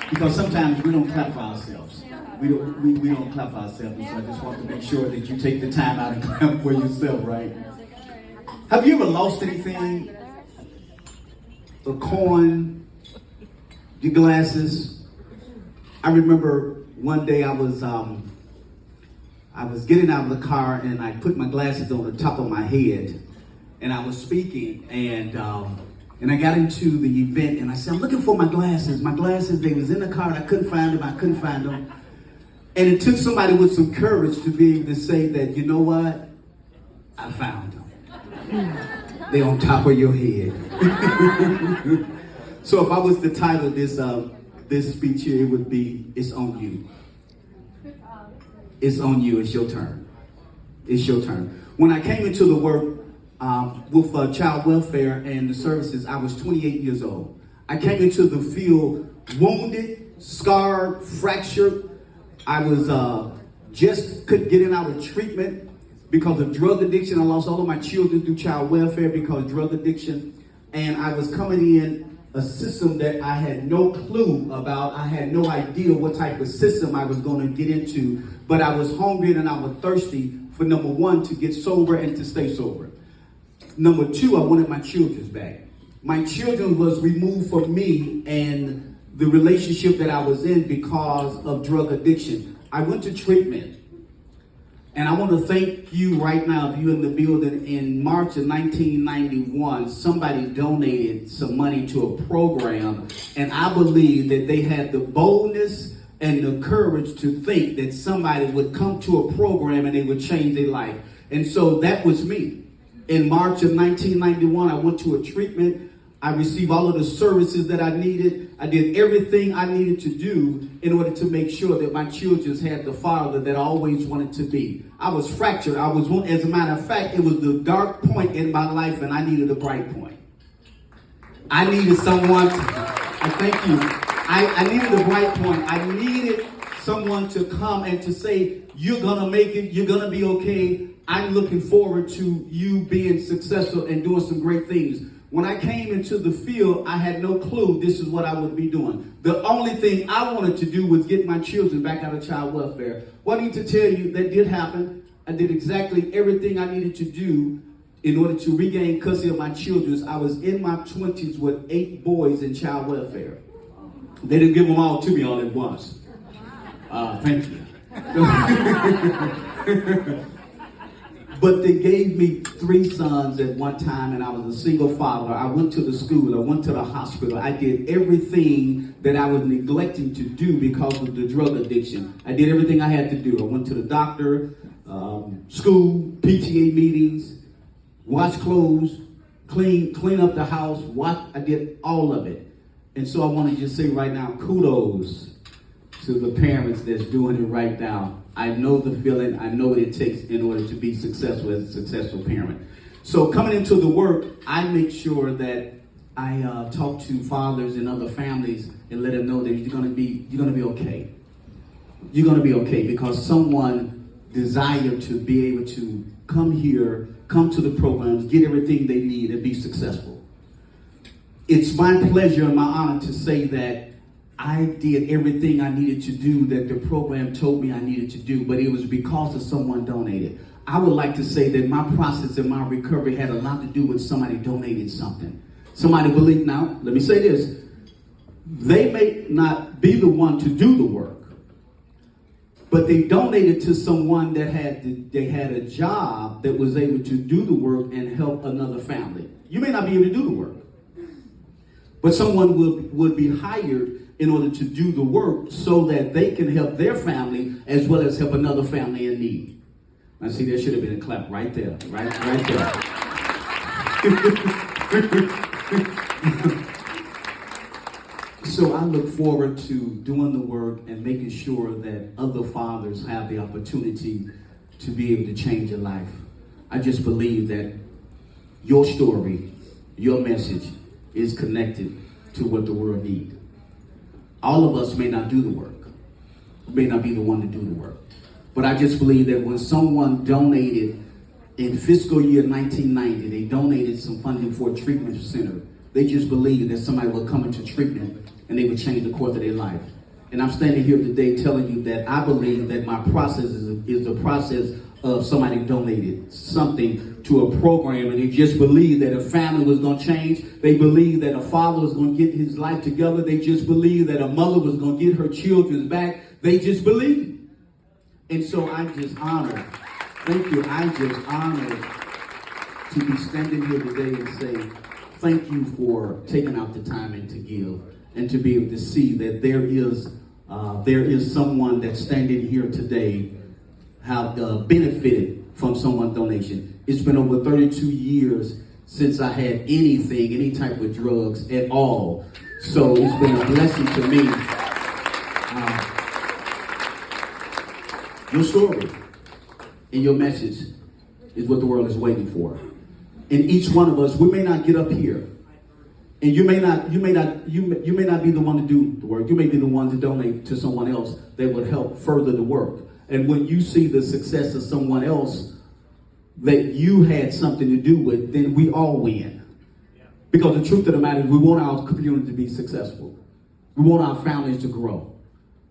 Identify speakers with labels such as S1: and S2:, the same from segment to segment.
S1: Because sometimes we don't clap for ourselves. We don't clap for ourselves. And so I just want to make sure that you take the time out and clap for yourself, right? Have you ever lost anything? A coin, your glasses? I remember one day I was getting out of the car and I put my glasses on the top of my head and I was speaking and I got into the event and I said, I'm looking for my glasses. My glasses, they was in the car and I couldn't find them. And it took somebody with some courage to be able to say that, you know what? I found them. They're on top of your head. So if I was to title this speech here, it would be, it's on you. It's on you. It's your turn. It's your turn. When I came into the work with child welfare and the services, I was 28 years old. I came into the field wounded, scarred, fractured. I was just couldn't get in out of treatment because of drug addiction. I lost all of my children through child welfare because of drug addiction. And I was coming in a system that I had no clue about. I had no idea what type of system I was going to get into. But I was hungry and I was thirsty for, number one, to get sober and to stay sober. Number two, I wanted my children back. My children was removed from me and the relationship that I was in because of drug addiction. I went to treatment. And I want to thank you right now, if you're in the building. In March of 1991, somebody donated some money to a program. And I believe that they had the boldness and the courage to think that somebody would come to a program and they would change their life. And so that was me. In March of 1991, I went to a treatment. I received all of the services that I needed. I did everything I needed to do in order to make sure that my children had the father that I always wanted to be. I was fractured. As a matter of fact, it was the dark point in my life and I needed a bright point. I needed someone, I thank you. I needed a bright point. I needed someone to come and to say, you're going to make it. You're going to be okay. I'm looking forward to you being successful and doing some great things. When I came into the field, I had no clue this is what I would be doing. The only thing I wanted to do was get my children back out of child welfare. Well, I need to tell you that did happen. I did exactly everything I needed to do in order to regain custody of my children. I was in my 20s with 8 boys in child welfare. They didn't give them all to me all at once. Thank you. But they gave me 3 sons at one time, and I was a single father. I went to the school. I went to the hospital. I did everything that I was neglecting to do because of the drug addiction. I did everything I had to do. I went to the doctor, school, PTA meetings, wash clothes, clean up the house. I did all of it. And so I want to just say right now, kudos to the parents that's doing it right now. I know the feeling. I know what it takes in order to be successful as a successful parent. So coming into the work, I make sure that I talk to fathers and other families and let them know that you're gonna be okay. You're gonna be okay because someone desired to be able to come here, come to the programs, get everything they need, and be successful. It's my pleasure and my honor to say that I did everything I needed to do that the program told me I needed to do, but it was because of someone donated. I would like to say that my process and my recovery had a lot to do with somebody donated something. Somebody believed. Now, let me say this. They may not be the one to do the work, but they donated to someone that had a job that was able to do the work and help another family. You may not be able to do the work, but someone would be hired in order to do the work so that they can help their family as well as help another family in need. Now see, there should have been a clap right there, right there. So I look forward to doing the work and making sure that other fathers have the opportunity to be able to change their life. I just believe that your story, your message is connected to what the world needs. All of us may not do the work, may not be the one to do the work. But I just believe that when someone donated in fiscal year 1990, they donated some funding for a treatment center. They just believed that somebody would come into treatment and they would change the course of their life. And I'm standing here today telling you that I believe that my process is the process of somebody donated something to a program, and they just believed that a family was going to change. They believed that a father was going to get his life together. They just believed that a mother was going to get her children back. They just believed. And so I'm just honored. Thank you. I'm just honored to be standing here today and say thank you for taking out the time and to give, and to be able to see that there is someone that's standing here today have benefited from someone's donation. It's been over 32 years since I had any type of drugs at all. So it's been a blessing to me. Your story and your message is what the world is waiting for. And each one of us, we may not get up here, and you may not be the one to do the work. You may be the one to donate to someone else that would help further the work. And when you see the success of someone else that you had something to do with, then we all win. Because the truth of the matter is, we want our community to be successful. We want our families to grow.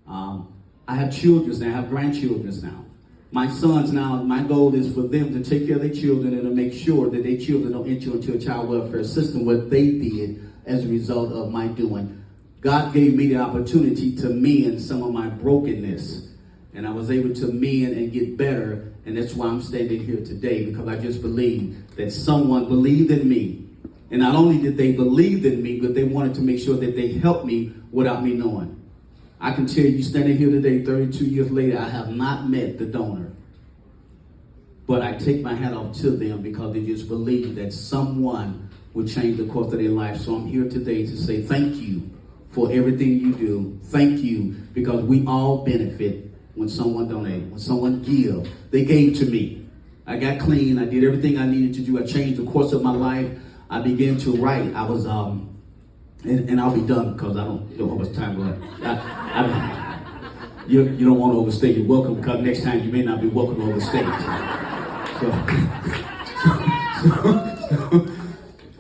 S1: I have children now, I have grandchildren now. My sons now, my goal is for them to take care of their children and to make sure that their children don't enter into a child welfare system, what they did as a result of my doing. God gave me the opportunity to mend some of my brokenness, and I was able to mend and get better, and that's why I'm standing here today, because I just believe that someone believed in me. And not only did they believe in me, but they wanted to make sure that they helped me without me knowing. I can tell you, standing here today, 32 years later, I have not met the donor. But I take my hat off to them because they just believe that someone will change the course of their life. So I'm here today to say thank you for everything you do. Thank you, because we all benefit when someone donates, when someone gives. They gave to me. I got clean. I did everything I needed to do. I changed the course of my life. I began to write. I was, and I'll be done because I don't know how much time left. You don't want to overstay your welcome, because next time you may not be welcome to overstay. So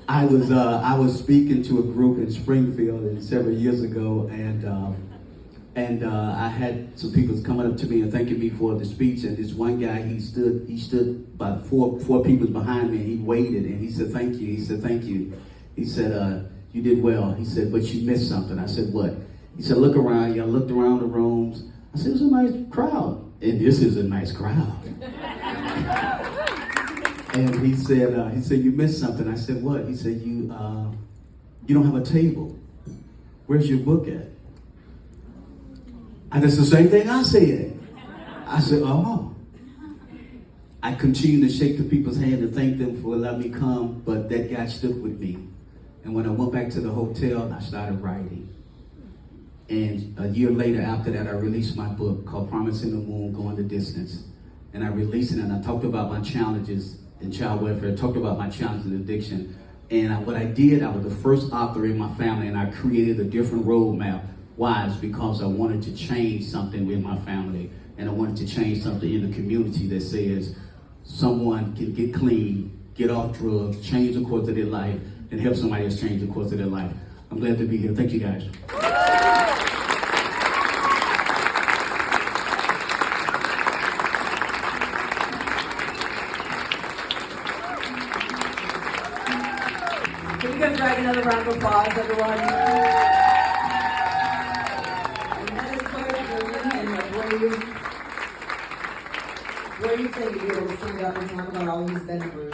S1: I was speaking to a group in Springfield several years ago, and I had some people coming up to me and thanking me for the speech. And this one guy, he stood about four people behind me, and he waited, and he said, "Thank you." He said, "Thank you." He said, "You did well." He said, "But you missed something." I said, "What?" He said, "Look around." I looked around the rooms. I said, "It was a nice crowd." And this is a nice crowd. And he said, "You missed something." I said, "What?" He said, you don't have a table. Where's your book at?" And it's the same thing I said. I said, "Oh." I continued to shake the people's hand and thank them for letting me come, but that guy stood with me. And when I went back to the hotel, I started writing. And a year later, after that, I released my book called Promising the Moon, Going the Distance. And I released it, and I talked about my challenges in child welfare. I talked about my challenges in addiction. And what I did, I was the first author in my family, and I created a different roadmap. Why? It's because I wanted to change something with my family, and I wanted to change something in the community that says someone can get clean, get off drugs, change the course of their life, and help somebody else change the course of their life. I'm glad to be here. Thank you, guys.
S2: Can you give Greg another round of applause, everyone? And that is quite a brave thing to be able to stand up and talk about all he's been through.